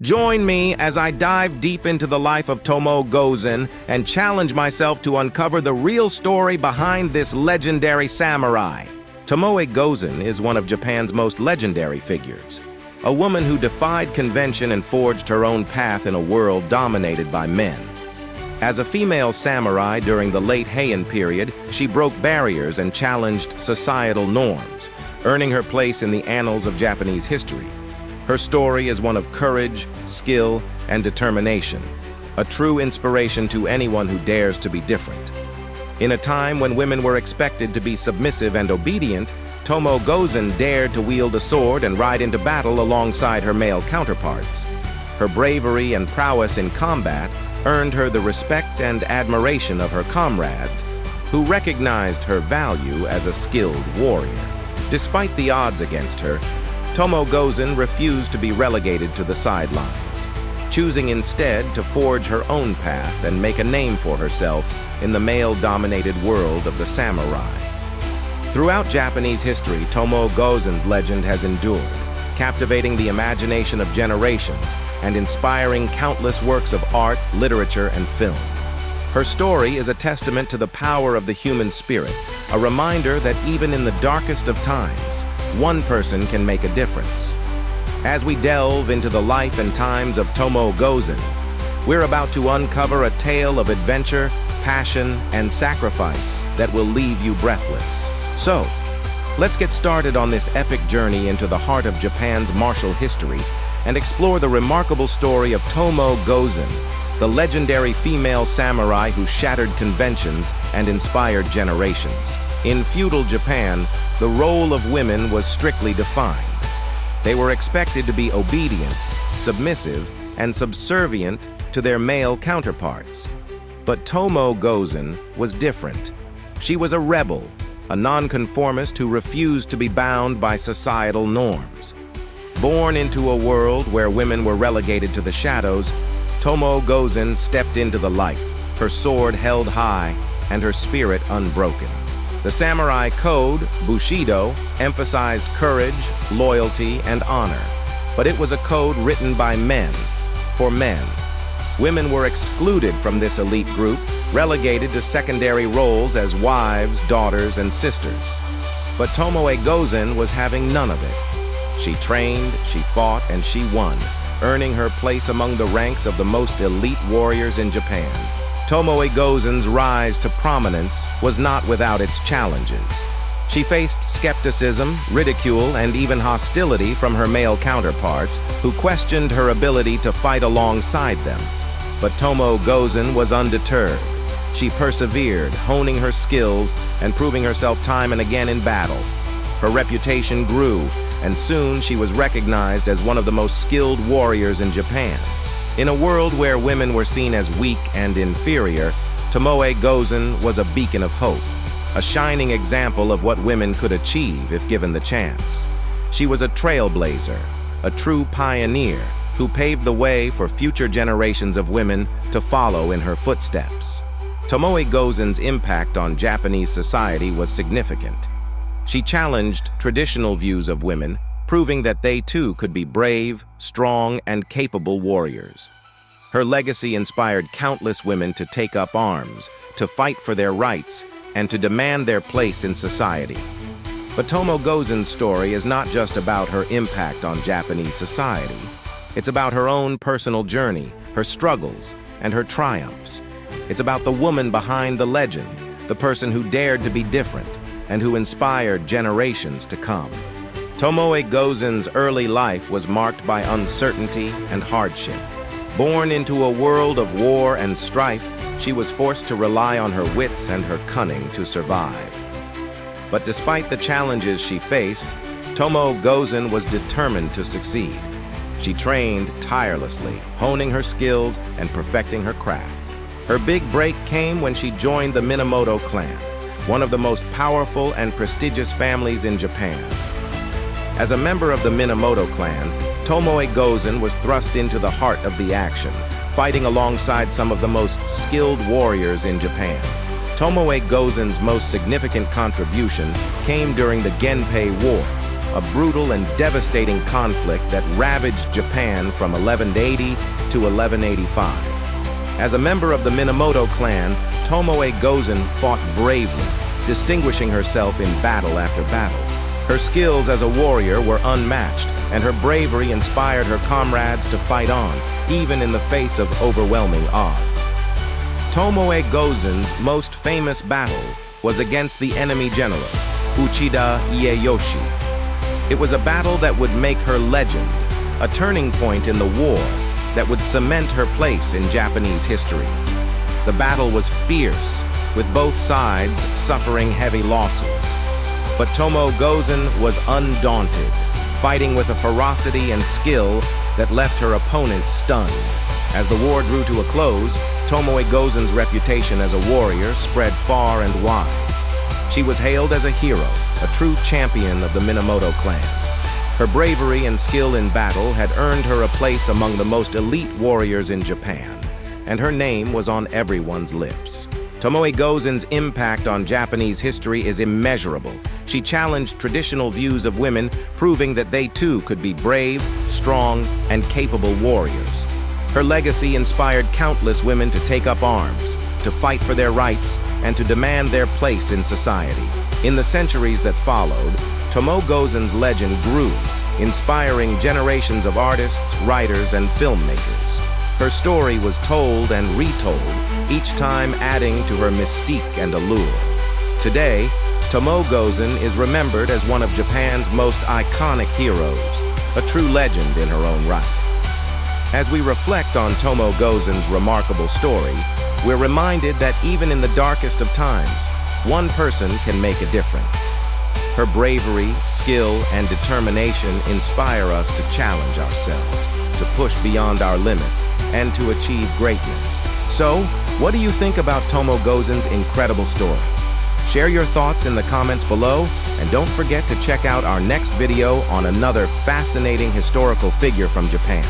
Join me as I dive deep into the life of Tomoe Gozen and challenge myself to uncover the real story behind this legendary samurai. Tomoe Gozen is one of Japan's most legendary figures, a woman who defied convention and forged her own path in a world dominated by men. As a female samurai during the late Heian period, she broke barriers and challenged societal norms, earning her place in the annals of Japanese history. Her story is one of courage, skill, and determination, a true inspiration to anyone who dares to be different. In a time when women were expected to be submissive and obedient, Tomoe Gozen dared to wield a sword and ride into battle alongside her male counterparts. Her bravery and prowess in combat earned her the respect and admiration of her comrades, who recognized her value as a skilled warrior. Despite the odds against her, Tomoe Gozen refused to be relegated to the sidelines, choosing instead to forge her own path and make a name for herself in the male-dominated world of the samurai. Throughout Japanese history, Tomoe Gozen's legend has endured, captivating the imagination of generations and inspiring countless works of art, literature, and film. Her story is a testament to the power of the human spirit, a reminder that even in the darkest of times, one person can make a difference. As we delve into the life and times of Tomoe Gozen, we're about to uncover a tale of adventure, passion, and sacrifice that will leave you breathless. So, let's get started on this epic journey into the heart of Japan's martial history and explore the remarkable story of Tomoe Gozen, the legendary female samurai who shattered conventions and inspired generations. In feudal Japan, the role of women was strictly defined. They were expected to be obedient, submissive, and subservient to their male counterparts. But Tomoe Gozen was different. She was a rebel, a nonconformist who refused to be bound by societal norms. Born into a world where women were relegated to the shadows, Tomoe Gozen stepped into the light, her sword held high and her spirit unbroken. The samurai code, Bushido, emphasized courage, loyalty, and honor, but it was a code written by men, for men. Women were excluded from this elite group, relegated to secondary roles as wives, daughters, and sisters. But Tomoe Gozen was having none of it. She trained, she fought, and she won, earning her place among the ranks of the most elite warriors in Japan. Tomoe Gozen's rise to prominence was not without its challenges. She faced skepticism, ridicule, and even hostility from her male counterparts, who questioned her ability to fight alongside them. But Tomoe Gozen was undeterred. She persevered, honing her skills and proving herself time and again in battle. Her reputation grew, and soon she was recognized as one of the most skilled warriors in Japan. In a world where women were seen as weak and inferior, Tomoe Gozen was a beacon of hope, a shining example of what women could achieve if given the chance. She was a trailblazer, a true pioneer who paved the way for future generations of women to follow in her footsteps. Tomoe Gozen's impact on Japanese society was significant. She challenged traditional views of women, proving that they too could be brave, strong, and capable warriors. Her legacy inspired countless women to take up arms, to fight for their rights, and to demand their place in society. But Tomoe Gozen's story is not just about her impact on Japanese society. It's about her own personal journey, her struggles, and her triumphs. It's about the woman behind the legend, the person who dared to be different, and who inspired generations to come. Tomoe Gozen's early life was marked by uncertainty and hardship. Born into a world of war and strife, she was forced to rely on her wits and her cunning to survive. But despite the challenges she faced, Tomoe Gozen was determined to succeed. She trained tirelessly, honing her skills and perfecting her craft. Her big break came when she joined the Minamoto clan, one of the most powerful and prestigious families in Japan. As a member of the Minamoto clan, Tomoe Gozen was thrust into the heart of the action, fighting alongside some of the most skilled warriors in Japan. Tomoe Gozen's most significant contribution came during the Genpei War, a brutal and devastating conflict that ravaged Japan from 1180 to 1185. As a member of the Minamoto clan, Tomoe Gozen fought bravely, distinguishing herself in battle after battle. Her skills as a warrior were unmatched, and her bravery inspired her comrades to fight on, even in the face of overwhelming odds. Tomoe Gozen's most famous battle was against the enemy general, Uchida Ieyoshi. It was a battle that would make her legend, a turning point in the war that would cement her place in Japanese history. The battle was fierce, with both sides suffering heavy losses. But Tomoe Gozen was undaunted, fighting with a ferocity and skill that left her opponents stunned. As the war drew to a close, Tomoe Gozen's reputation as a warrior spread far and wide. She was hailed as a hero, a true champion of the Minamoto clan. Her bravery and skill in battle had earned her a place among the most elite warriors in Japan, and her name was on everyone's lips. Tomoe Gozen's impact on Japanese history is immeasurable. She challenged traditional views of women, proving that they too could be brave, strong, and capable warriors. Her legacy inspired countless women to take up arms, to fight for their rights, and to demand their place in society. In the centuries that followed, Tomoe Gozen's legend grew, inspiring generations of artists, writers, and filmmakers. Her story was told and retold, each time adding to her mystique and allure. Today, Tomoe Gozen is remembered as one of Japan's most iconic heroes, a true legend in her own right. As we reflect on Tomoe Gozen's remarkable story, we're reminded that even in the darkest of times, one person can make a difference. Her bravery, skill, and determination inspire us to challenge ourselves, to push beyond our limits, and to achieve greatness. So, what do you think about Tomoe Gozen's incredible story? Share your thoughts in the comments below, and don't forget to check out our next video on another fascinating historical figure from Japan.